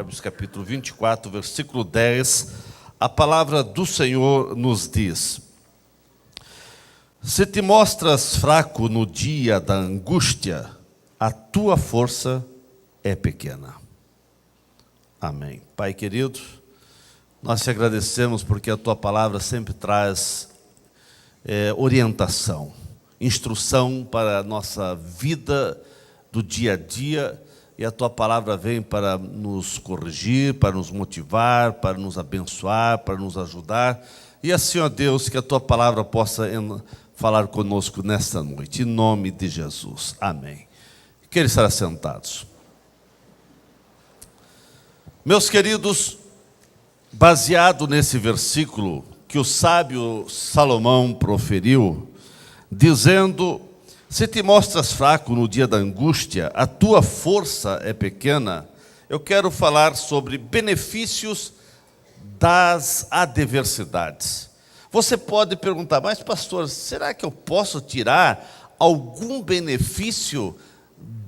Provérbios capítulo 24, versículo 10, a palavra do Senhor nos diz: se te mostras fraco no dia da angústia, a tua força é pequena. Amém. Pai querido, nós te agradecemos porque a tua palavra sempre traz orientação, instrução para a nossa vida do dia a dia, e a tua palavra vem para nos corrigir, para nos motivar, para nos abençoar, para nos ajudar. E assim, ó Deus, que a tua palavra possa falar conosco nesta noite, em nome de Jesus. Amém. Querem estar assentados. Meus queridos, baseado nesse versículo que o sábio Salomão proferiu, dizendo: se te mostras fraco no dia da angústia, a tua força é pequena, eu quero falar sobre benefícios das adversidades. Você pode perguntar: mas pastor, será que eu posso tirar algum benefício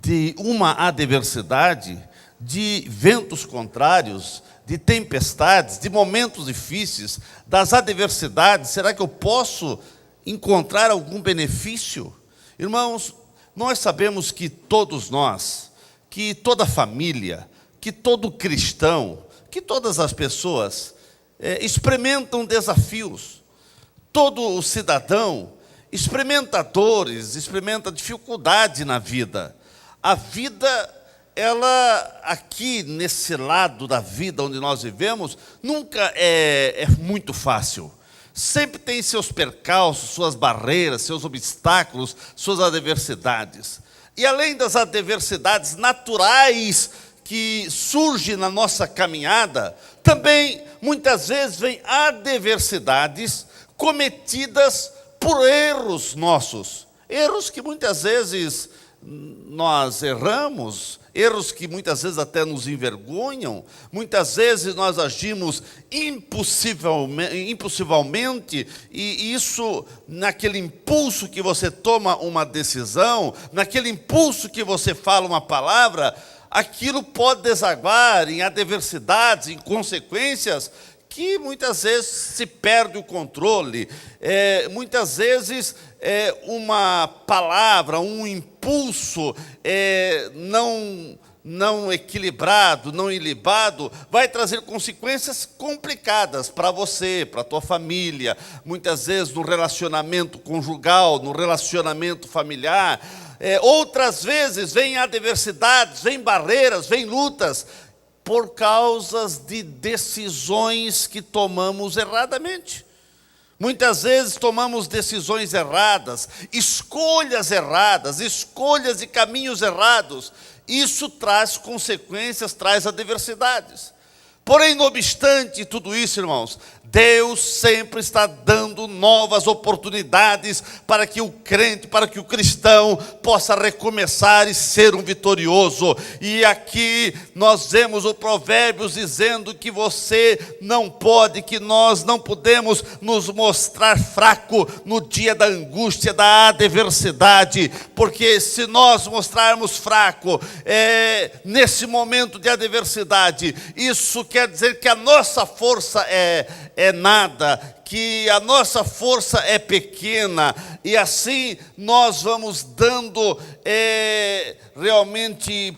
de uma adversidade, de ventos contrários, de tempestades, de momentos difíceis, das adversidades? Será que eu posso encontrar algum benefício? Irmãos, nós sabemos que todos nós, que toda família, que todo cristão, que todas as pessoas experimentam desafios. Todo o cidadão experimenta dores, experimenta dificuldade na vida. A vida, ela aqui nesse lado da vida onde nós vivemos, nunca é muito fácil. Sempre tem seus percalços, suas barreiras, seus obstáculos, suas adversidades. E além das adversidades naturais que surgem na nossa caminhada, também muitas vezes vem adversidades cometidas por erros nossos. Erros que muitas vezes nós erramos, erros que muitas vezes até nos envergonham, muitas vezes nós agimos impulsivamente, e isso, naquele impulso que você toma uma decisão, naquele impulso que você fala uma palavra, aquilo pode desaguar em adversidades, em consequências, que muitas vezes se perde o controle, muitas vezes uma palavra, um impulso não equilibrado, não ilibado, vai trazer consequências complicadas para você, para a tua família, muitas vezes no relacionamento conjugal, no relacionamento familiar. Outras vezes vem adversidades, vem barreiras, vem lutas, por causa de decisões que tomamos erradamente. Muitas vezes tomamos decisões erradas, escolhas e caminhos errados. Isso traz consequências, traz adversidades. Porém, não obstante tudo isso, irmãos, Deus sempre está dando novas oportunidades para que o crente, para que o cristão possa recomeçar e ser um vitorioso. E aqui nós vemos o Provérbios dizendo que você não pode, que nós não podemos nos mostrar fraco no dia da angústia, da adversidade, porque se nós mostrarmos fraco nesse momento de adversidade, isso quer dizer que a nossa força é nada, que a nossa força é pequena, e assim nós vamos dando realmente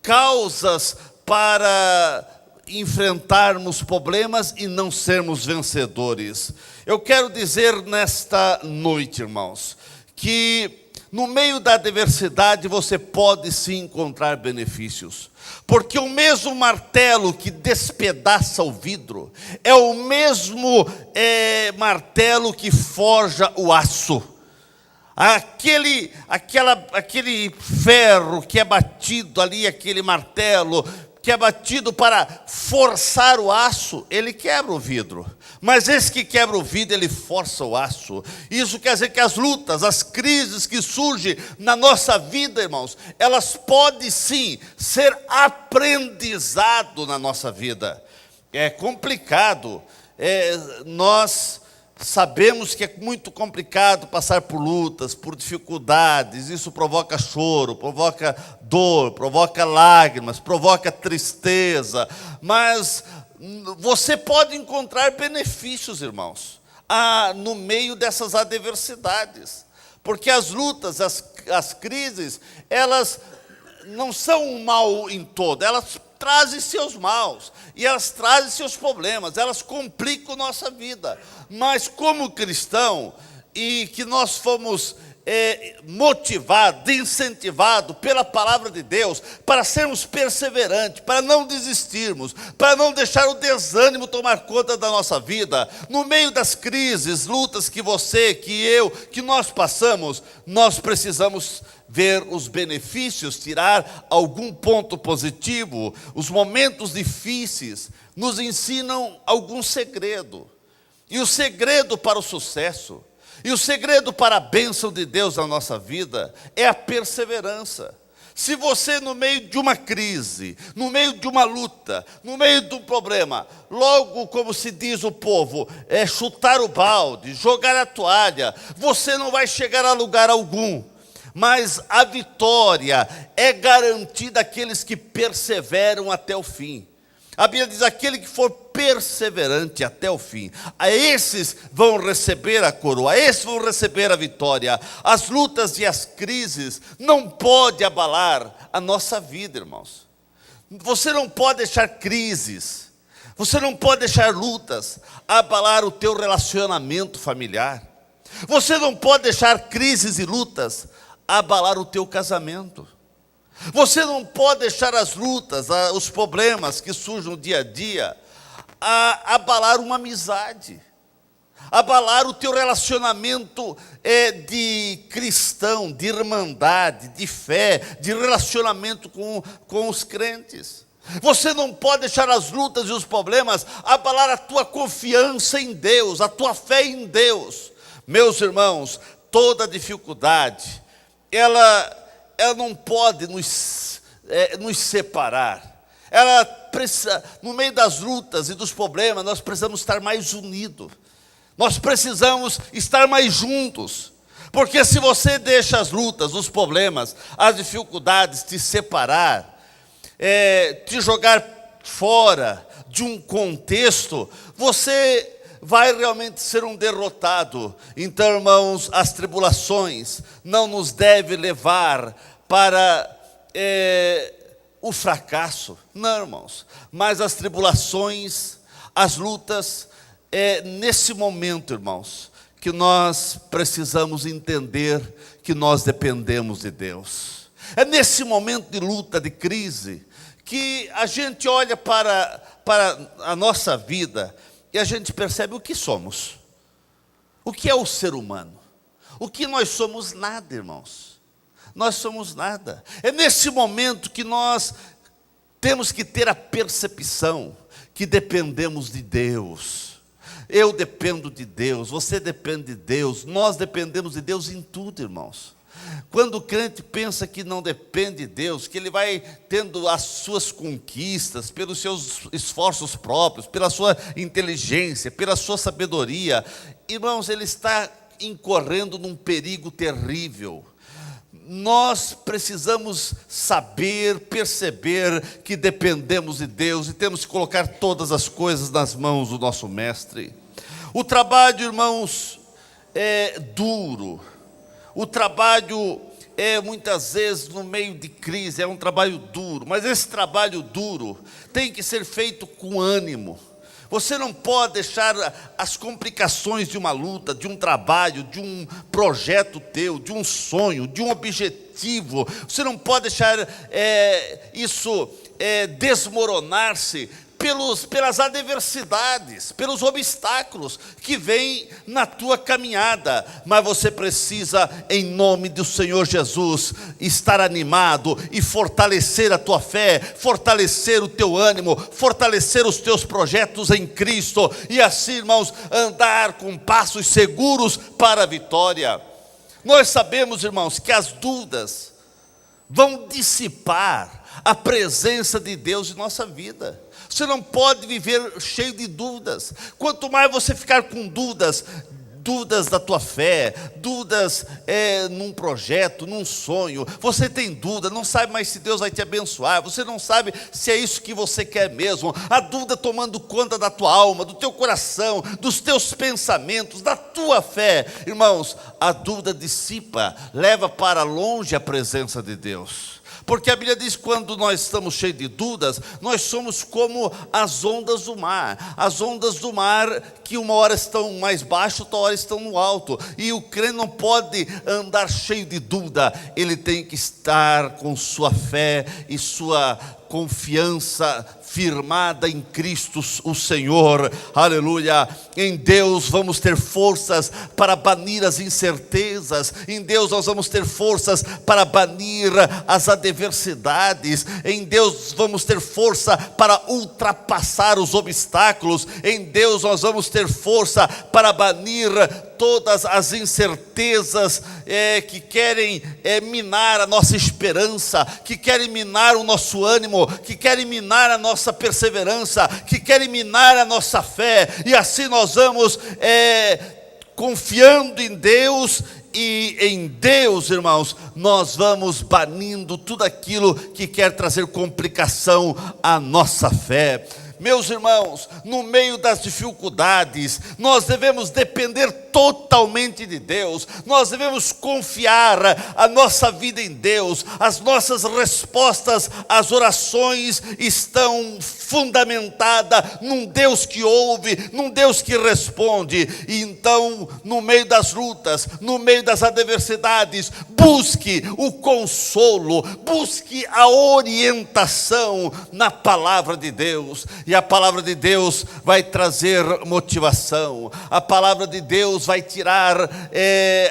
causas para enfrentarmos problemas e não sermos vencedores. Eu quero dizer nesta noite, irmãos, que no meio da adversidade você pode sim encontrar benefícios, porque o mesmo martelo que despedaça o vidro é o mesmo martelo que forja o aço. Aquele ferro que é batido ali, aquele martelo que é batido para forçar o aço, ele quebra o vidro. Mas esse que quebra o vidro, ele força o aço. Isso quer dizer que as lutas, as crises que surgem na nossa vida, irmãos, elas podem sim ser aprendizado na nossa vida. É complicado nós Sabemos que é muito complicado passar por lutas, por dificuldades, isso provoca choro, provoca dor, provoca lágrimas, provoca tristeza, mas você pode encontrar benefícios, irmãos, no meio dessas adversidades, porque as lutas, as crises, elas não são um mal em todo, elas trazem seus maus, e elas trazem seus problemas, elas complicam nossa vida, mas como cristão, e que nós fomos motivados, incentivados pela palavra de Deus, para sermos perseverantes, para não desistirmos, para não deixar o desânimo tomar conta da nossa vida, no meio das crises, lutas que você, que eu, que nós passamos, nós precisamos ver os benefícios, tirar algum ponto positivo. Os momentos difíceis nos ensinam algum segredo, e o segredo para o sucesso, e o segredo para a bênção de Deus na nossa vida é a perseverança. Se você, no meio de uma crise, no meio de uma luta, no meio de um problema, logo, como se diz o povo, chutar o balde, jogar a toalha, você não vai chegar a lugar algum. Mas a vitória é garantida àqueles que perseveram até o fim. A Bíblia diz: aquele que for perseverante até o fim, a esses vão receber a coroa, a esses vão receber a vitória. As lutas e as crises não podem abalar a nossa vida, irmãos. Você não pode deixar crises, você não pode deixar lutas abalar o teu relacionamento familiar. Você não pode deixar crises e lutas abalar o teu casamento. Você não pode deixar as lutas, os problemas que surgem no dia a dia, abalar uma amizade, abalar o teu relacionamento de cristão, de irmandade, de fé, de relacionamento com os crentes. Você não pode deixar as lutas e os problemas abalar a tua confiança em Deus, a tua fé em Deus. Meus irmãos, toda dificuldade, ela não pode nos separar. Ela precisa, no meio das lutas e dos problemas, nós precisamos estar mais unidos. Nós precisamos estar mais juntos. Porque se você deixa as lutas, os problemas, as dificuldades te separar, te jogar fora de um contexto, você vai realmente ser um derrotado. Então, irmãos, as tribulações não nos devem levar para o fracasso, não, irmãos, mas as tribulações, as lutas, nesse momento, irmãos, que nós precisamos entender que nós dependemos de Deus. É nesse momento de luta, de crise, que a gente olha para a nossa vida e a gente percebe o que somos. O que é o ser humano? O que nós somos? Nada, irmãos. Nós somos nada. É nesse momento que nós temos que ter a percepção que dependemos de Deus. Eu dependo de Deus, você depende de Deus, nós dependemos de Deus em tudo, irmãos. Quando o crente pensa que não depende de Deus, que ele vai tendo as suas conquistas pelos seus esforços próprios, pela sua inteligência, pela sua sabedoria, irmãos, ele está incorrendo num perigo terrível. Nós precisamos saber, perceber que dependemos de Deus e temos que colocar todas as coisas nas mãos do nosso mestre. O trabalho, irmãos, é duro. O trabalho muitas vezes no meio de crise, é um trabalho duro, mas esse trabalho duro tem que ser feito com ânimo. Você não pode deixar as complicações de uma luta, de um trabalho, de um projeto teu, de um sonho, de um objetivo. Você não pode deixar isso desmoronar-se pelas adversidades, pelos obstáculos que vêm na tua caminhada, mas você precisa, em nome do Senhor Jesus, estar animado e fortalecer a tua fé, fortalecer o teu ânimo, fortalecer os teus projetos em Cristo, e assim, irmãos, andar com passos seguros para a vitória. Nós sabemos, irmãos, que as dúvidas vão dissipar a presença de Deus em nossa vida. Você não pode viver cheio de dúvidas. Quanto mais você ficar com dúvidas da tua fé, dúvidas num projeto, num sonho, você tem dúvida, não sabe mais se Deus vai te abençoar, você não sabe se é isso que você quer mesmo, a dúvida tomando conta da tua alma, do teu coração, dos teus pensamentos, da tua fé. Irmãos, a dúvida dissipa, leva para longe a presença de Deus. Porque a Bíblia diz que quando nós estamos cheios de dúvidas, nós somos como as ondas do mar. As ondas do mar que uma hora estão mais baixo, outra hora estão no alto. E o crente não pode andar cheio de dúvida. Ele tem que estar com sua fé e sua confiança firmada em Cristo o Senhor, aleluia. Em Deus vamos ter forças para banir as incertezas, em Deus nós vamos ter forças para banir as adversidades, em Deus vamos ter força para ultrapassar os obstáculos, em Deus nós vamos ter força para banir todas as incertezas que querem minar a nossa esperança, que querem minar o nosso ânimo, que querem minar a nossa perseverança, que querem minar a nossa fé. E assim nós vamos confiando em Deus, e em Deus, irmãos, nós vamos banindo tudo aquilo que quer trazer complicação à nossa fé. Meus irmãos, no meio das dificuldades, nós devemos depender totalmente de Deus, nós devemos confiar a nossa vida em Deus, as nossas respostas às orações estão fundamentadas num Deus que ouve, num Deus que responde. E então, no meio das lutas, no meio das adversidades, busque o consolo, busque a orientação na palavra de Deus. E a palavra de Deus vai trazer motivação, a palavra de Deus vai tirar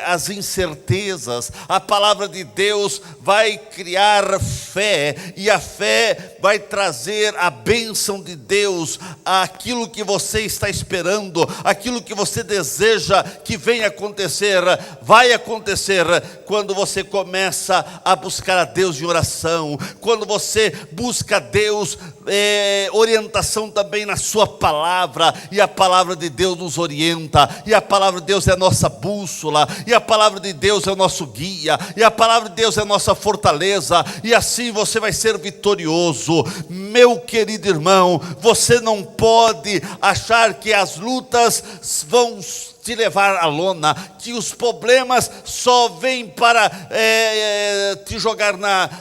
as incertezas, a palavra de Deus vai criar fé, e a fé vai trazer a bênção de Deus, aquilo que você está esperando, aquilo que você deseja que venha acontecer, vai acontecer quando você começa a buscar a Deus em oração, quando você busca a Deus, orientação também na sua palavra, e a palavra de Deus nos orienta, e a palavra de Deus é a nossa bússola, e a palavra de Deus é o nosso guia, e a palavra de Deus é a nossa fortaleza, e assim você vai ser vitorioso. Meu querido irmão, você não pode achar que as lutas vão te levar à lona, que os problemas só vêm para te jogar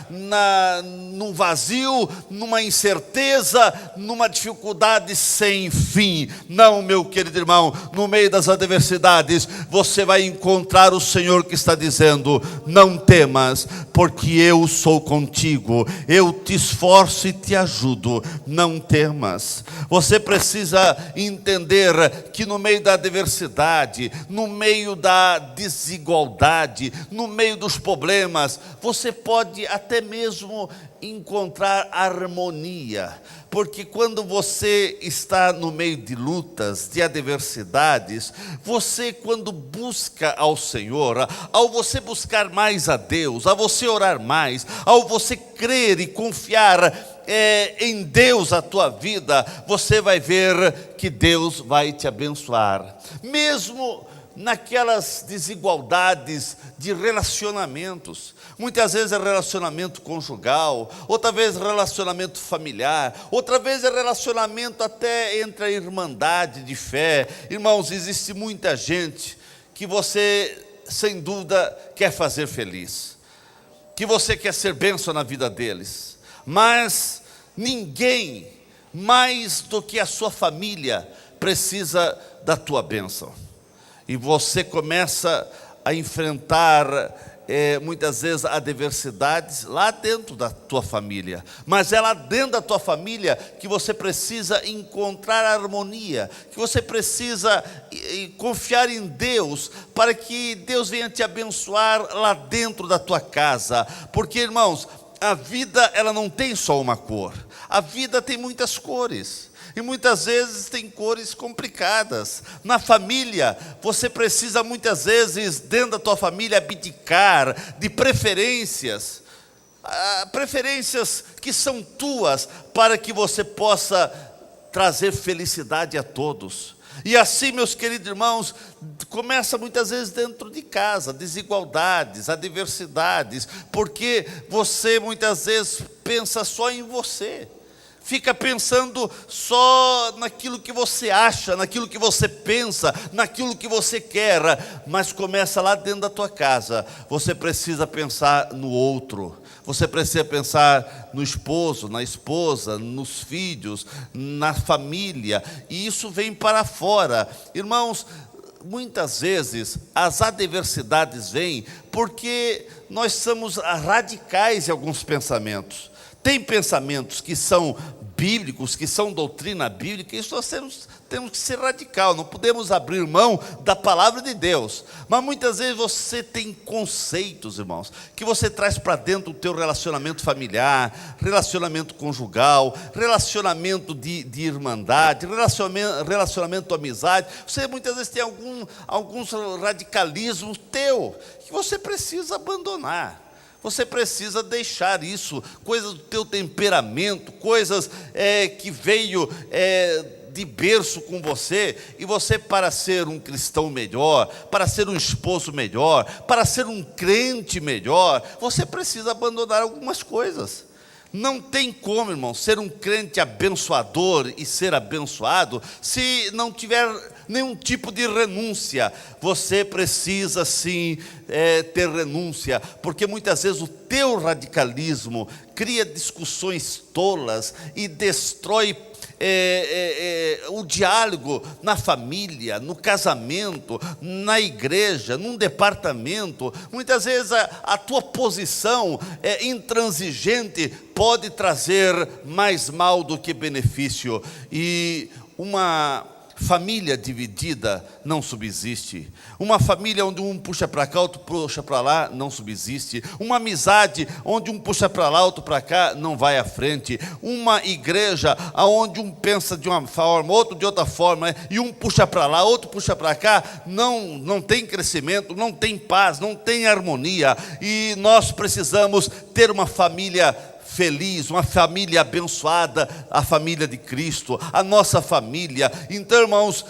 num vazio, numa incerteza, numa dificuldade sem fim. Não, meu querido irmão, no meio das adversidades, você vai encontrar o Senhor que está dizendo: não temas, porque eu sou contigo, eu te esforço e te ajudo, não temas. Você precisa entender que no meio da adversidade, no meio da desigualdade, no meio dos problemas, você pode até mesmo encontrar harmonia, porque quando você está no meio de lutas, de adversidades, você, quando busca ao Senhor, ao você buscar mais a Deus, ao você orar mais, ao você crer e confiar em Deus a tua vida, você vai ver que Deus vai te abençoar, mesmo naquelas desigualdades de relacionamentos. Muitas vezes é relacionamento conjugal, outra vez relacionamento familiar, outra vez é relacionamento até entre a irmandade de fé. Irmãos, existe muita gente que você, sem dúvida, quer fazer feliz, que você quer ser bênção na vida deles, mas ninguém mais do que a sua família precisa da tua bênção. E você começa a enfrentar muitas vezes adversidades lá dentro da tua família, mas é lá dentro da tua família que você precisa encontrar harmonia, que você precisa confiar em Deus, para que Deus venha te abençoar lá dentro da tua casa. Porque, irmãos, a vida, ela não tem só uma cor, a vida tem muitas cores, e muitas vezes tem cores complicadas. Na família, você precisa muitas vezes, dentro da tua família, abdicar de preferências. preferências que são tuas, para que você possa trazer felicidade a todos. E assim, meus queridos irmãos, começa muitas vezes dentro de casa, desigualdades, adversidades, porque você muitas vezes pensa só em você. Fica pensando só naquilo que você acha, naquilo que você pensa, naquilo que você quer, mas começa lá dentro da tua casa. Você precisa pensar no outro, você precisa pensar no esposo, na esposa, nos filhos, na família, e isso vem para fora. Irmãos, muitas vezes as adversidades vêm porque nós somos radicais em alguns pensamentos. Tem pensamentos que são bíblicos, que são doutrina bíblica, e isso nós temos que ser radical, não podemos abrir mão da palavra de Deus. Mas muitas vezes você tem conceitos, irmãos, que você traz para dentro do teu relacionamento familiar, relacionamento conjugal, relacionamento de irmandade, relacionamento de amizade. Você muitas vezes tem alguns radicalismos teu, que você precisa abandonar. Você precisa deixar isso, coisas do teu temperamento, coisas que veio de berço com você, e você, para ser um cristão melhor, para ser um esposo melhor, para ser um crente melhor, você precisa abandonar algumas coisas. Não tem como, irmão, ser um crente abençoador e ser abençoado se não tiver nenhum tipo de renúncia. Você precisa sim ter renúncia, porque muitas vezes o teu radicalismo cria discussões tolas e destrói o diálogo na família, no casamento, na igreja, num departamento. Muitas vezes a tua posição intransigente pode trazer mais mal do que benefício. E uma família dividida não subsiste. Uma família onde um puxa para cá, outro puxa para lá, não subsiste. Uma amizade onde um puxa para lá, outro para cá, não vai à frente. Uma igreja onde um pensa de uma forma, outro de outra forma, e um puxa para lá, outro puxa para cá, não tem crescimento, não tem paz, não tem harmonia. E nós precisamos ter uma família feliz, uma família abençoada, a família de Cristo, a nossa família. Então, irmãos,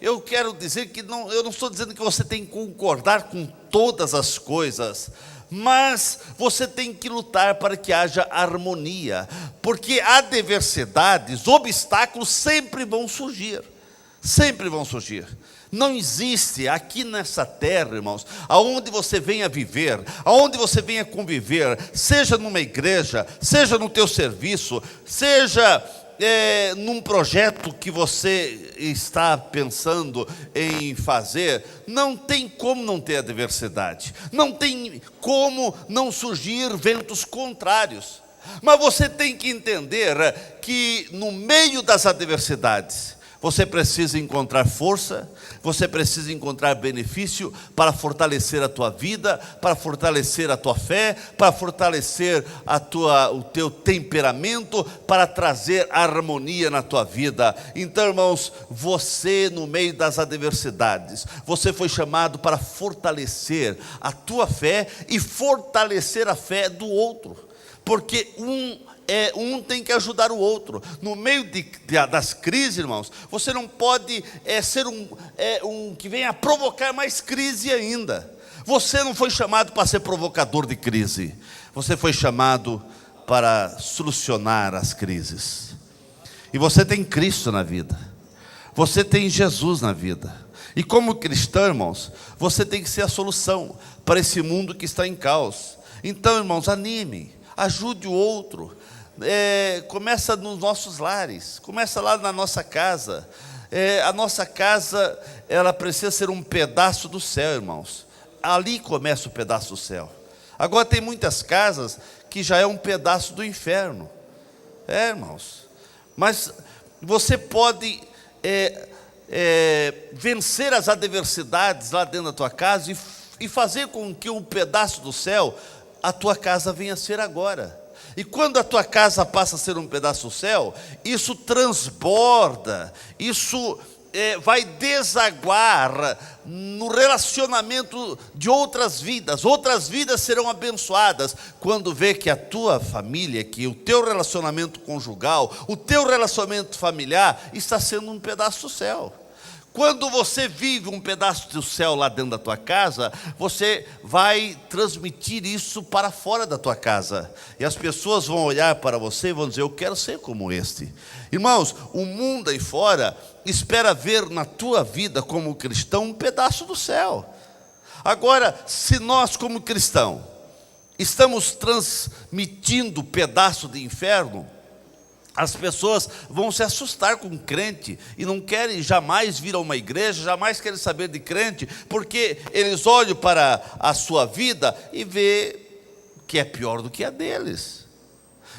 eu quero dizer que eu não estou dizendo que você tem que concordar com todas as coisas, mas você tem que lutar para que haja harmonia, porque adversidades, obstáculos sempre vão surgir, sempre vão surgir. Não existe aqui nessa terra, irmãos, aonde você venha viver, aonde você venha conviver, seja numa igreja, seja no teu serviço, seja num projeto que você está pensando em fazer, não tem como não ter adversidade, não tem como não surgir ventos contrários. Mas você tem que entender que no meio das adversidades, você precisa encontrar força, você precisa encontrar benefício para fortalecer a tua vida, para fortalecer a tua fé, para fortalecer o teu temperamento, para trazer harmonia na tua vida. Então, irmãos, você no meio das adversidades, você foi chamado para fortalecer a tua fé e fortalecer a fé do outro, porque um tem que ajudar o outro. No meio das crises, irmãos, você não pode ser um que venha provocar mais crise ainda. Você não foi chamado para ser provocador de crise, você foi chamado para solucionar as crises. E você tem Cristo na vida, você tem Jesus na vida, e como cristão, irmãos, você tem que ser a solução para esse mundo que está em caos. Então, irmãos, anime, ajude o outro. Começa nos nossos lares, começa lá na nossa casa. A nossa casa, ela precisa ser um pedaço do céu, irmãos. Ali começa o pedaço do céu. Agora tem muitas casas que já é um pedaço do inferno, irmãos. Mas você pode vencer as adversidades lá dentro da tua casa e fazer com que um pedaço do céu, a tua casa venha a ser agora. E quando a tua casa passa a ser um pedaço do céu, isso transborda, isso vai desaguar no relacionamento de outras vidas serão abençoadas, quando vê que a tua família, que o teu relacionamento conjugal, o teu relacionamento familiar, está sendo um pedaço do céu. Quando você vive um pedaço do céu lá dentro da tua casa, você vai transmitir isso para fora da tua casa. E as pessoas vão olhar para você e vão dizer: eu quero ser como este. Irmãos, o mundo aí fora espera ver na tua vida como cristão um pedaço do céu. Agora, se nós como cristão estamos transmitindo pedaço de inferno, as pessoas vão se assustar com crente e não querem jamais vir a uma igreja, jamais querem saber de crente, porque eles olham para a sua vida e vê que é pior do que a deles.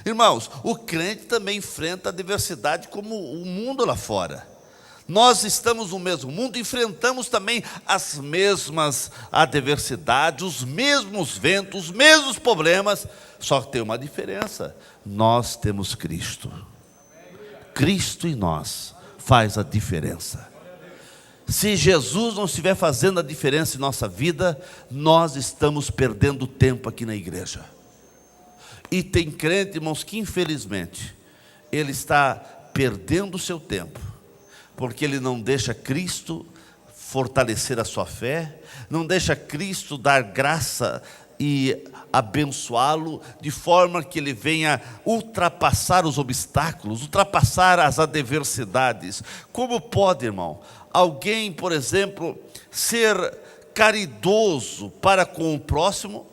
Irmãos, o crente também enfrenta a adversidade como o mundo lá fora. Nós estamos no mesmo mundo, enfrentamos também as mesmas adversidades, os mesmos ventos, os mesmos problemas, só que tem uma diferença: nós temos Cristo. Cristo em nós faz a diferença. Se Jesus não estiver fazendo a diferença em nossa vida, nós estamos perdendo tempo aqui na igreja. E tem crente, irmãos, que infelizmente ele está perdendo o seu tempo, porque ele não deixa Cristo fortalecer a sua fé, não deixa Cristo dar graça e abençoá-lo, de forma que ele venha ultrapassar os obstáculos, ultrapassar as adversidades. Como pode, irmão, alguém, por exemplo, ser caridoso para com o próximo,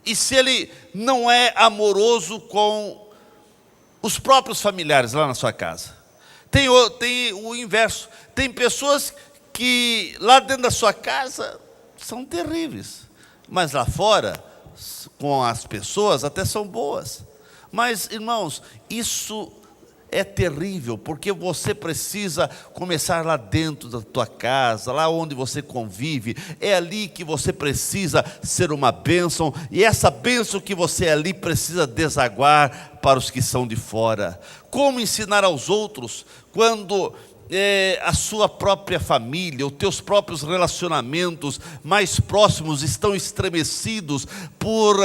e se ele não é amoroso com os próprios familiares lá na sua casa? Tem o inverso, tem pessoas que lá dentro da sua casa são terríveis, mas lá fora, com as pessoas, até são boas. Mas, irmãos, isso é terrível, porque você precisa começar lá dentro da tua casa, lá onde você convive. É ali que você precisa ser uma bênção, e essa bênção que você é ali precisa desaguar para os que são de fora. Como ensinar aos outros quando a sua própria família, os teus próprios relacionamentos mais próximos estão estremecidos por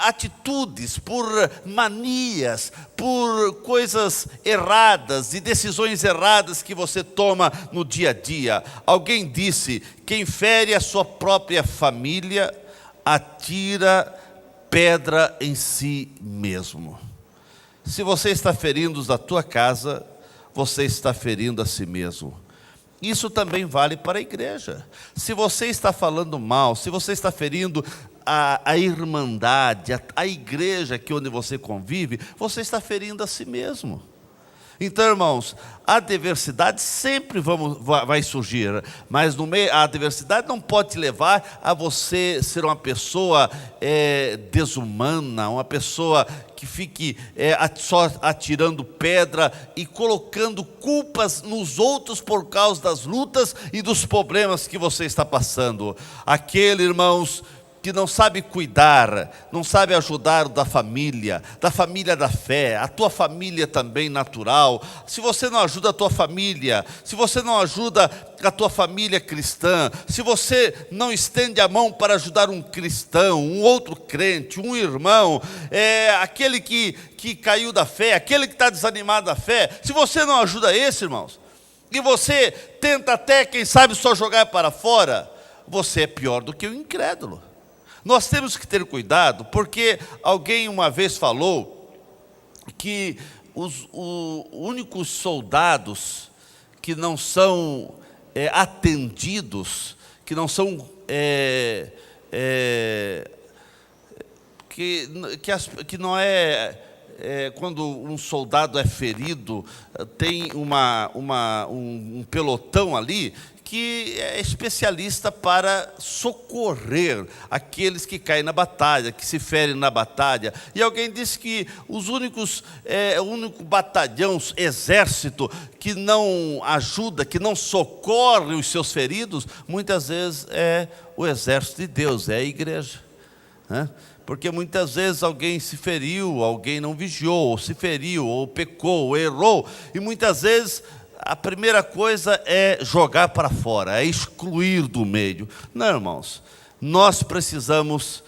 atitudes, por manias, por coisas erradas e decisões erradas que você toma no dia a dia? Alguém disse: quem fere a sua própria família, atira pedra em si mesmo. Se você está ferindo os da tua casa, você está ferindo a si mesmo. Isso também vale para a igreja. Se você está falando mal, se você está ferindo a irmandade, a igreja que onde você convive, você está ferindo a si mesmo. Então, irmãos, a adversidade sempre vai surgir, mas no meio, a adversidade não pode te levar a você ser uma pessoa desumana, uma pessoa que fique só atirando pedra e colocando culpas nos outros por causa das lutas e dos problemas que você está passando. Aquele, irmãos, que não sabe cuidar, não sabe ajudar da família da fé, a tua família também natural. Se você não ajuda a tua família, se você não ajuda a tua família cristã, se você não estende a mão para ajudar um cristão, um outro crente, um irmão, aquele que caiu da fé, aquele que está desanimado da fé, se você não ajuda esse, irmãos, e você tenta até, quem sabe, só jogar para fora, você é pior do que o incrédulo. Nós temos que ter cuidado, porque alguém uma vez falou que os únicos soldados que não são atendidos, que não são que não quando um soldado é ferido, tem um pelotão ali que é especialista para socorrer aqueles que caem na batalha, que se ferem na batalha. E alguém disse que o único batalhão, exército, que não ajuda, que não socorre os seus feridos, muitas vezes é o exército de Deus, é a igreja, né? Porque muitas vezes alguém se feriu, alguém não vigiou, ou se feriu, ou pecou, ou errou, e muitas vezes a primeira coisa é jogar para fora, é excluir do meio. Não, irmãos, nós precisamos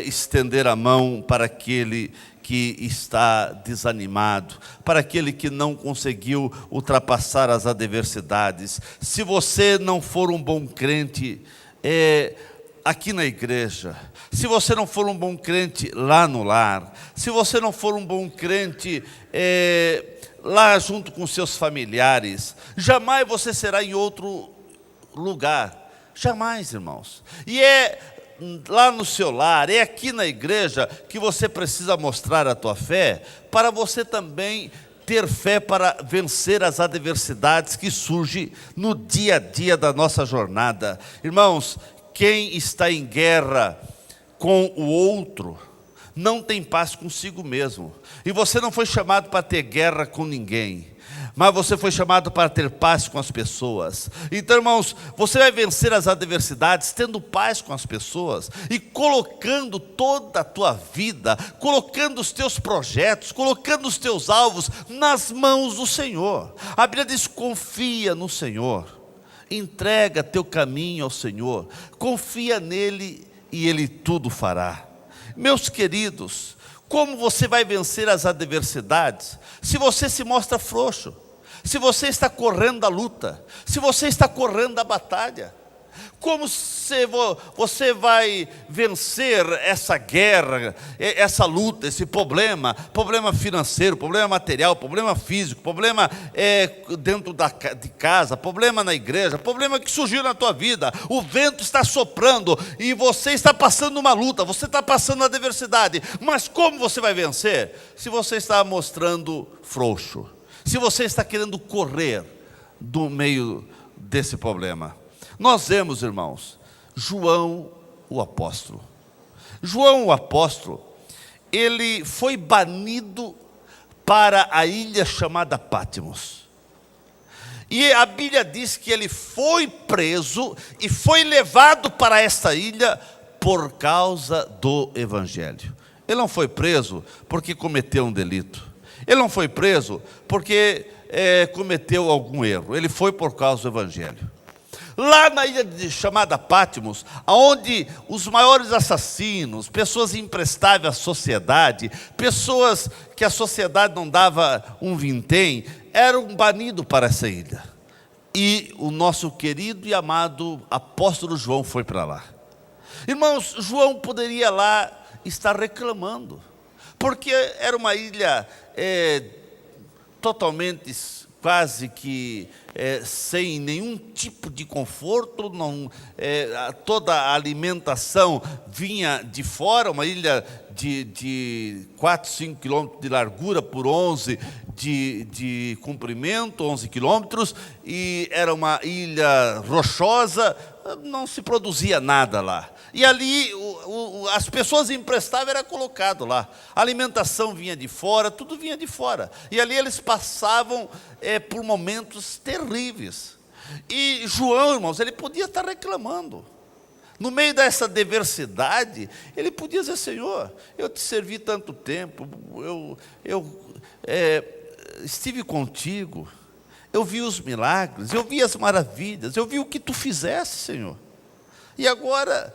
estender a mão para aquele que está desanimado, para aquele que não conseguiu ultrapassar as adversidades. Se você não for um bom crente aqui na igreja, se você não for um bom crente lá no lar, se você não for um bom crente lá junto com seus familiares, jamais você será em outro lugar. Jamais, irmãos. E lá no seu lar, é aqui na igreja que você precisa mostrar a tua fé, para você também ter fé para vencer as adversidades que surgem no dia a dia da nossa jornada. Irmãos, quem está em guerra com o outro não tem paz consigo mesmo. E você não foi chamado para ter guerra com ninguém, mas você foi chamado para ter paz com as pessoas. Então, irmãos, você vai vencer as adversidades tendo paz com as pessoas e colocando toda a tua vida, colocando os teus projetos, colocando os teus alvos nas mãos do Senhor. A Bíblia diz: confia no Senhor, entrega teu caminho ao Senhor, confia nele e Ele tudo fará. Meus queridos, como você vai vencer as adversidades se você se mostra frouxo? Se você está correndo a luta, se você está correndo a batalha, como você vai vencer essa guerra, essa luta, esse problema financeiro, problema material, problema físico, problema dentro de casa, problema na igreja, problema que surgiu na tua vida, o vento está soprando e você está passando uma luta, você está passando uma adversidade, mas como você vai vencer? Se você está mostrando frouxo, se você está querendo correr do meio desse problema. Nós vemos, irmãos, João o apóstolo. João o apóstolo, ele foi banido para a ilha chamada Patmos. E a Bíblia diz que ele foi preso e foi levado para esta ilha por causa do Evangelho. Ele não foi preso porque cometeu um delito. Ele não foi preso porque cometeu algum erro. Ele foi por causa do Evangelho. Lá na ilha chamada Patmos, onde os maiores assassinos, pessoas imprestáveis à sociedade, pessoas que a sociedade não dava um vintém, eram banidos para essa ilha. E o nosso querido e amado apóstolo João foi para lá. Irmãos, João poderia lá estar reclamando, porque era uma ilha totalmente, quase que sem nenhum tipo de conforto, toda a alimentação vinha de fora, uma ilha de 4, 5 quilômetros de largura por 11 de comprimento, 11 quilômetros, e era uma ilha rochosa, não se produzia nada lá. E ali as pessoas emprestavam, era colocado lá. A alimentação vinha de fora, tudo vinha de fora. E ali eles passavam por momentos terríveis. E João, irmãos, ele podia estar reclamando. No meio dessa adversidade, ele podia dizer: Senhor, eu te servi tanto tempo, eu estive contigo, eu vi os milagres, eu vi as maravilhas, eu vi o que tu fizeste, Senhor. E agora,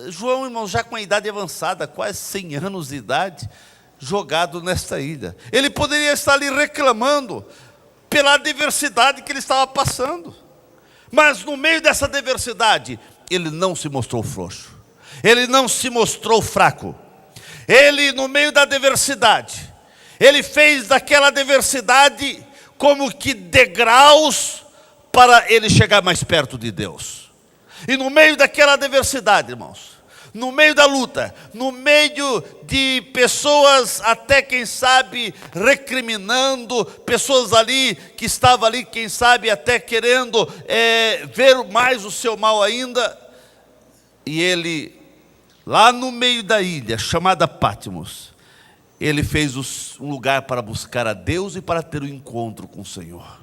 João, irmão, já com a idade avançada, quase 100 anos de idade, jogado nesta ilha. Ele poderia estar ali reclamando pela adversidade que ele estava passando. Mas no meio dessa adversidade, ele não se mostrou frouxo. Ele não se mostrou fraco. Ele, no meio da adversidade, ele fez daquela adversidade como que degraus para ele chegar mais perto de Deus. E no meio daquela adversidade, irmãos, no meio da luta, no meio de pessoas até, quem sabe, recriminando, pessoas ali que estavam ali, quem sabe, até querendo ver mais o seu mal ainda, e ele, lá no meio da ilha, chamada Patmos, ele fez um lugar para buscar a Deus e para ter um encontro com o Senhor.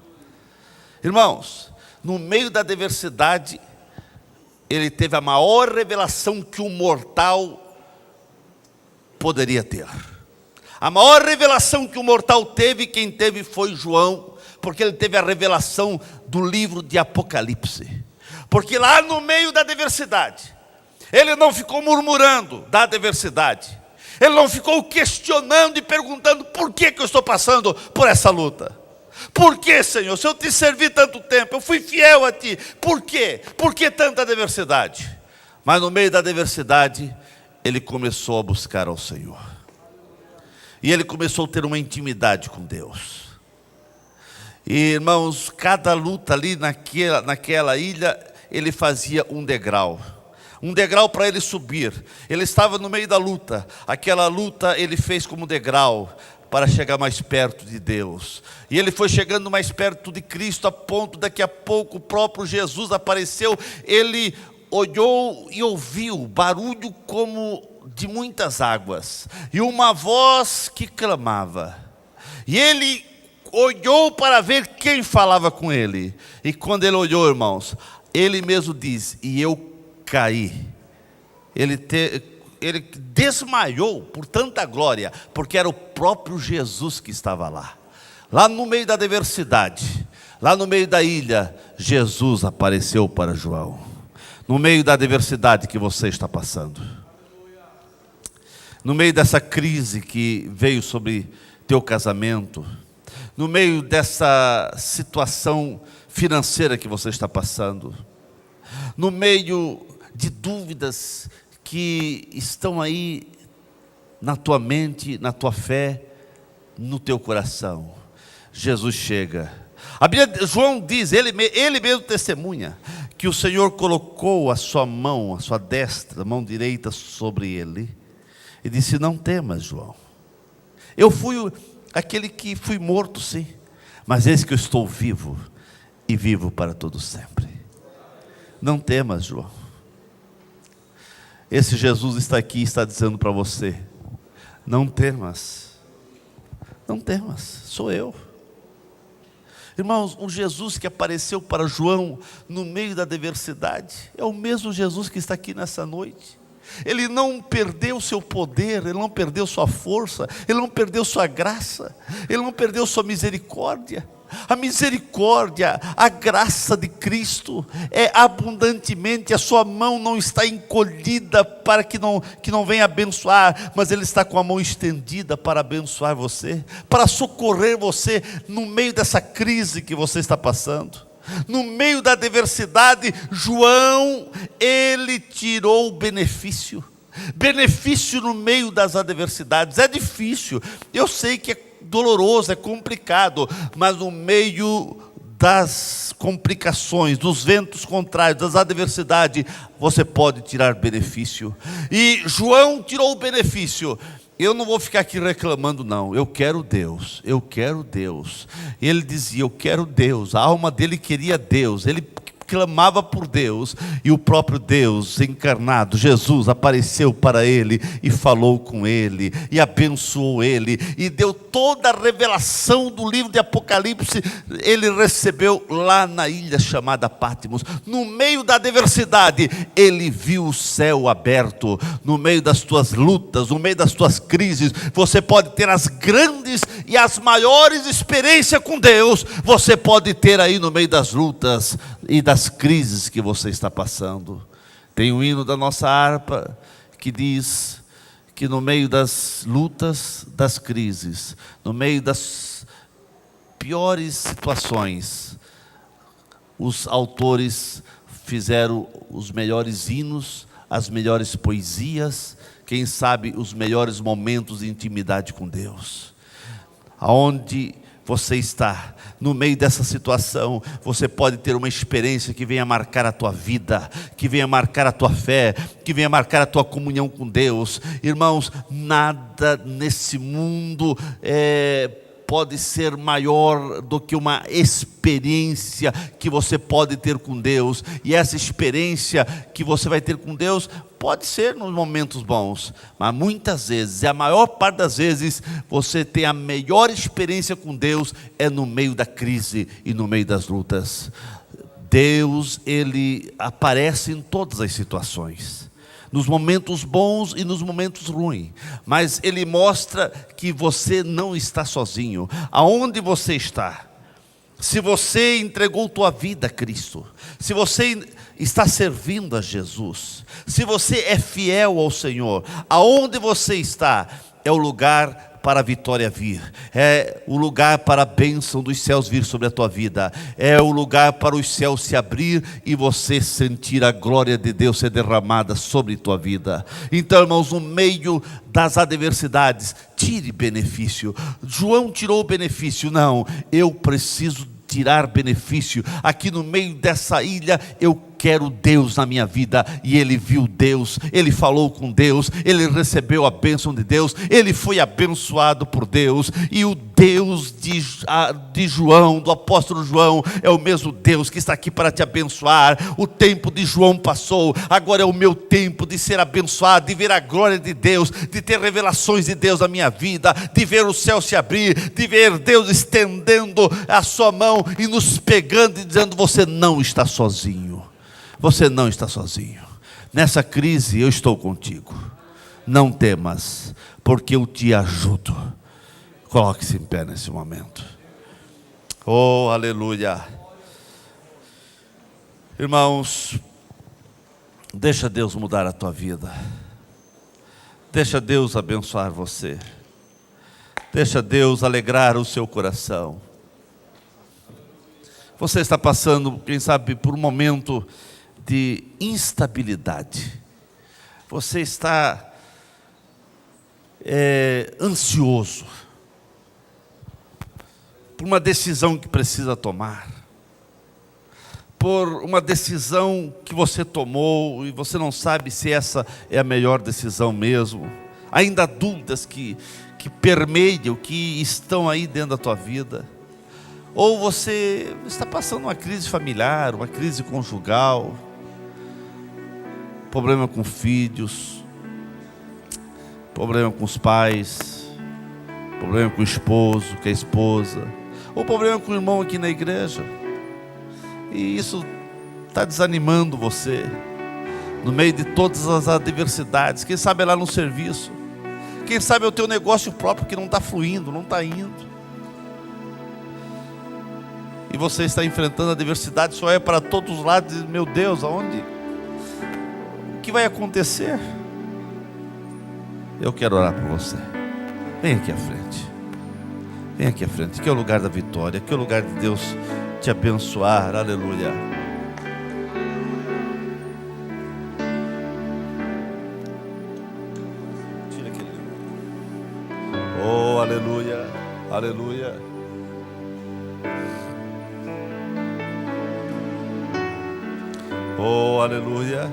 Irmãos, no meio da adversidade, ele teve a maior revelação que um mortal poderia ter. A maior revelação que o mortal teve, quem teve foi João, porque ele teve a revelação do livro de Apocalipse. Porque lá no meio da adversidade, ele não ficou murmurando da adversidade. Ele não ficou questionando e perguntando: por que eu estou passando por essa luta? Por que, Senhor? Se eu te servi tanto tempo, eu fui fiel a ti, por quê? Por que tanta adversidade? Mas no meio da adversidade, ele começou a buscar ao Senhor. E ele começou a ter uma intimidade com Deus. E, irmãos, cada luta ali naquela ilha, ele fazia um degrau para ele subir. Ele estava no meio da luta. Aquela luta ele fez como degrau para chegar mais perto de Deus. E ele foi chegando mais perto de Cristo, a ponto daqui a pouco o próprio Jesus apareceu. Ele olhou e ouviu barulho como de muitas águas, e uma voz que clamava. E ele olhou para ver quem falava com ele. E quando ele olhou, irmãos, ele mesmo diz: e eu caí. Ele desmaiou por tanta glória, porque era o próprio Jesus que estava lá. Lá no meio da adversidade, lá no meio da ilha, Jesus apareceu para João. No meio da adversidade que você está passando, no meio dessa crise que veio sobre teu casamento, no meio dessa situação financeira que você está passando, no meio de dúvidas que estão aí na tua mente, na tua fé, no teu coração, Jesus chega. A Bíblia, João diz, ele mesmo testemunha, que o Senhor colocou a sua mão, a sua destra, a mão direita sobre ele, e disse: não temas, João. Eu fui aquele que fui morto, sim, mas eis que eu estou vivo, e vivo para todo sempre. Não temas, João. Esse Jesus está aqui e está dizendo para você: não temas, não temas, sou eu. Irmãos, o Jesus que apareceu para João no meio da adversidade é o mesmo Jesus que está aqui nessa noite. Ele não perdeu seu poder, ele não perdeu sua força, ele não perdeu sua graça, ele não perdeu sua misericórdia. A misericórdia, a graça de Cristo é abundantemente. A sua mão não está encolhida para que não venha abençoar, mas Ele está com a mão estendida para abençoar você, para socorrer você no meio dessa crise que você está passando. No meio da adversidade, João, ele tirou o benefício no meio das adversidades. É difícil, eu sei que é doloroso, é complicado, mas no meio das complicações, dos ventos contrários, das adversidades, você pode tirar benefício. E João tirou o benefício. Eu não vou ficar aqui reclamando, não. Eu quero Deus, eu quero Deus. E ele dizia: eu quero Deus. A alma dele queria Deus. Ele clamava por Deus, e o próprio Deus encarnado, Jesus, apareceu para ele e falou com ele, e abençoou ele, e deu toda a revelação do livro de Apocalipse. Ele recebeu lá na ilha chamada Patmos. No meio da adversidade, ele viu o céu aberto. No meio das tuas lutas, no meio das tuas crises, você pode ter as grandes e as maiores experiências com Deus. Você pode ter aí no meio das lutas e das crises que você está passando. Tem um hino da nossa harpa que diz que no meio das lutas, das crises, no meio das piores situações, os autores fizeram os melhores hinos, as melhores poesias, quem sabe os melhores momentos de intimidade com Deus. Aonde você está, no meio dessa situação, você pode ter uma experiência que venha marcar a tua vida, que venha marcar a tua fé, que venha marcar a tua comunhão com Deus. Irmãos, nada nesse mundo pode ser maior do que uma experiência que você pode ter com Deus. E essa experiência que você vai ter com Deus pode ser nos momentos bons, mas muitas vezes, e a maior parte das vezes, você tem a melhor experiência com Deus é no meio da crise e no meio das lutas. Deus, Ele aparece em todas as situações. nos momentos bons e nos momentos ruins, mas Ele mostra que você não está sozinho. Aonde você está? Se você entregou tua vida a Cristo, se você está servindo a Jesus, se você é fiel ao Senhor, aonde você está é o lugar para a vitória vir, é o lugar para a bênção dos céus vir sobre a tua vida, é o lugar para os céus se abrir e você sentir a glória de Deus ser derramada sobre a tua vida. Então, irmãos, no meio das adversidades, tire benefício. João tirou o benefício, não, eu preciso tirar benefício. Aqui no meio dessa ilha eu quero Deus na minha vida. E ele viu Deus, ele falou com Deus, ele recebeu a bênção de Deus, ele foi abençoado por Deus. E o Deus de João, do apóstolo João, é o mesmo Deus que está aqui para te abençoar. O tempo de João passou, agora é o meu tempo de ser abençoado, de ver a glória de Deus, de ter revelações de Deus na minha vida, de ver o céu se abrir, de ver Deus estendendo a sua mão e nos pegando e dizendo: você não está sozinho. Você não está sozinho. Nessa crise eu estou contigo. Não temas, porque eu te ajudo. Coloque-se em pé nesse momento. Oh, aleluia. Irmãos, deixa Deus mudar a tua vida. Deixa Deus abençoar você. Deixa Deus alegrar o seu coração. Você está passando, quem sabe, por um momento de instabilidade. Você está ansioso por uma decisão que precisa tomar, por uma decisão que você tomou e você não sabe se essa é a melhor decisão mesmo. Ainda há dúvidas que permeiam, que estão aí dentro da tua vida. Ou você está passando uma crise familiar, uma crise conjugal, problema com filhos, problema com os pais, problema com o esposo, com a esposa, ou problema com o irmão aqui na igreja. E isso está desanimando você, no meio de todas as adversidades. Quem sabe é lá no serviço, quem sabe é o teu negócio próprio que não está fluindo, não está indo. E você está enfrentando a adversidade, só é para todos os lados, e, meu Deus, aonde? O que vai acontecer? Eu quero orar por você. Vem aqui à frente. Vem aqui à frente, aqui é o lugar da vitória, aqui é o lugar de Deus te abençoar, aleluia. Tira aquele. Oh, aleluia, aleluia. Oh, aleluia.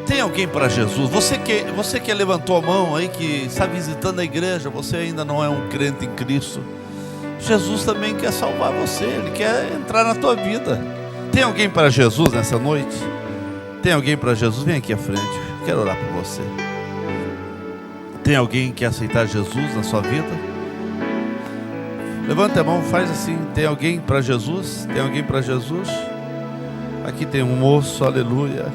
Tem alguém para Jesus? Você que levantou a mão aí, que está visitando a igreja, você ainda não é um crente em Cristo. Jesus também quer salvar você, Ele quer entrar na tua vida. Tem alguém para Jesus nessa noite? Tem alguém para Jesus? Vem aqui à frente, quero orar por você. Tem alguém que quer aceitar Jesus na sua vida? Levanta a mão, faz assim. Tem alguém para Jesus? Tem alguém para Jesus? Aqui tem um moço, aleluia.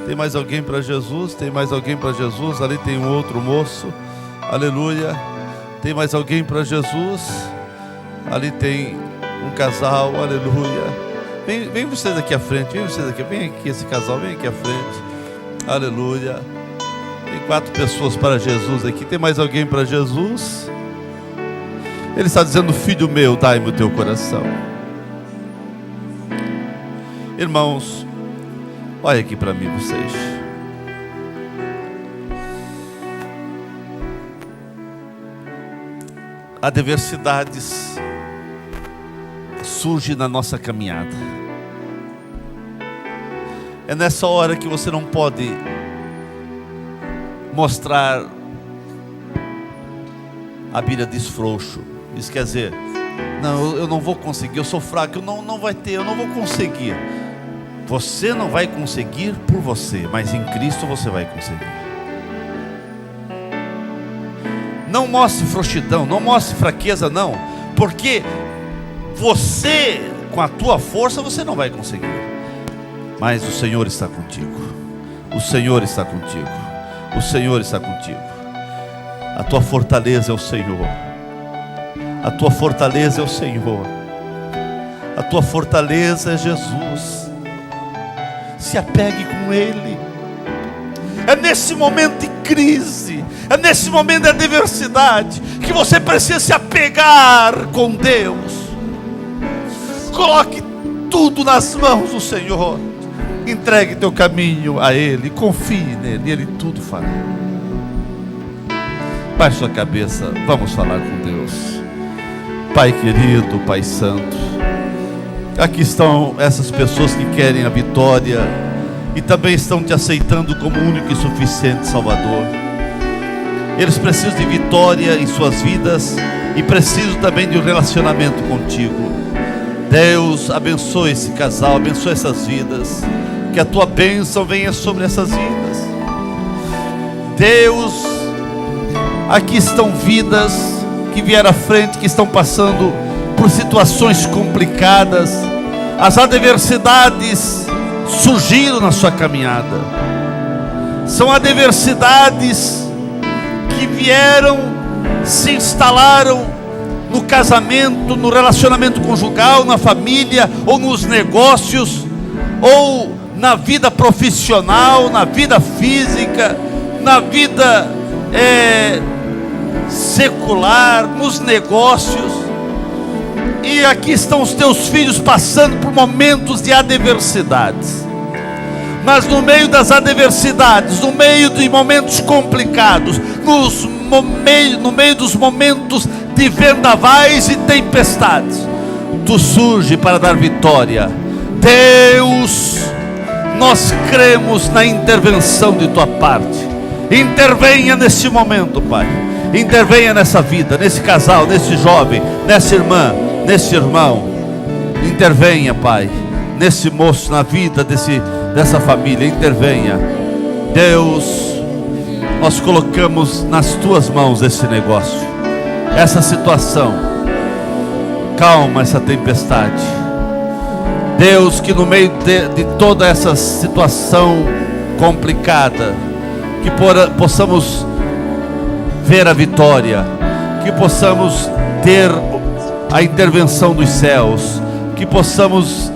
Tem mais alguém para Jesus? Tem mais alguém para Jesus? Ali tem um outro moço, aleluia. Tem mais alguém para Jesus? Ali tem um casal, aleluia. Vem vocês aqui à frente, vem vocês aqui, vem aqui esse casal, vem aqui à frente, aleluia. Tem 4 pessoas para Jesus aqui. Tem mais alguém para Jesus? Ele está dizendo: filho meu, dai-me o teu coração. Irmãos, olha aqui para mim vocês. Adversidades surgem na nossa caminhada. É nessa hora que você não pode mostrar a Bíblia diz frouxo. Isso quer dizer, não, eu não vou conseguir, eu sou fraco, eu não vou conseguir. Você não vai conseguir por você, mas em Cristo você vai conseguir. Não mostre frouxidão, não mostre fraqueza, não, porque você, com a tua força, você não vai conseguir. Mas o Senhor está contigo. O O Senhor está contigo. O Senhor está contigo. A tua fortaleza é o Senhor. A tua fortaleza é o Senhor. A tua fortaleza é Jesus. Se apegue com Ele. É nesse momento de crise, é nesse momento de adversidade, que você precisa se apegar com Deus. Coloque tudo nas mãos do Senhor. Entregue teu caminho a Ele, confie nele, Ele tudo fará. Baixe sua cabeça, vamos falar com Deus. Pai querido, Pai santo, aqui estão essas pessoas que querem a vitória e também estão te aceitando como único e suficiente Salvador. Eles precisam de vitória em suas vidas e precisam também de um relacionamento contigo. Deus, abençoe esse casal, abençoe essas vidas, que a tua bênção venha sobre essas vidas. Deus, aqui estão vidas que vieram à frente, que estão passando por situações complicadas. As adversidades surgiram na sua caminhada. São adversidades que vieram, se instalaram no casamento, no relacionamento conjugal, na família, ou nos negócios, ou na vida profissional, na vida física, na vida secular, nos negócios. E aqui estão os teus filhos passando por momentos de adversidades. Mas no meio das adversidades, no meio de momentos complicados, no meio dos momentos de vendavais e tempestades, tu surge para dar vitória. Deus, nós cremos na intervenção de tua parte. Intervenha nesse momento, Pai. Intervenha nessa vida, nesse casal, nesse jovem, nessa irmã, nesse irmão. Intervenha, Pai, nesse moço, na vida dessa família. Intervenha. Deus, nós colocamos nas tuas mãos esse negócio, essa situação. Calma essa tempestade. Deus, que no meio de toda essa situação complicada, que possamos ver a vitória, que possamos ter a intervenção dos céus, que possamos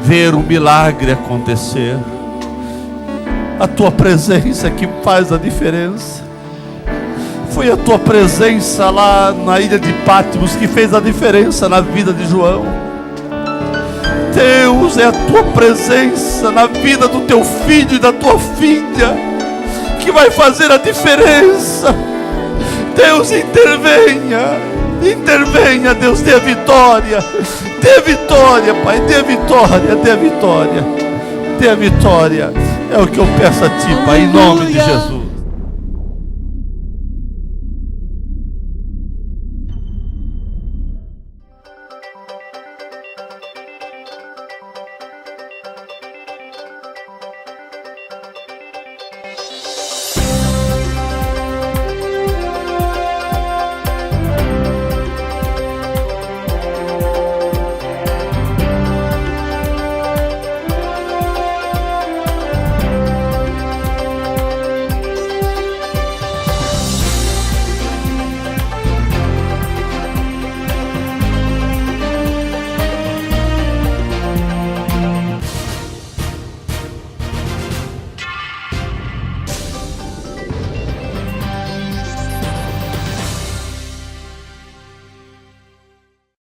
ver um milagre acontecer. A tua presença que faz a diferença. Foi a tua presença lá na ilha de Patmos que fez a diferença na vida de João. Deus, é a tua presença na vida do teu filho e da tua filha que vai fazer a diferença. Deus, intervenha, intervenha, Deus, dê a vitória, Pai, dê a vitória, dê a vitória, dê a vitória. É o que eu peço a ti, Pai, em nome de Jesus.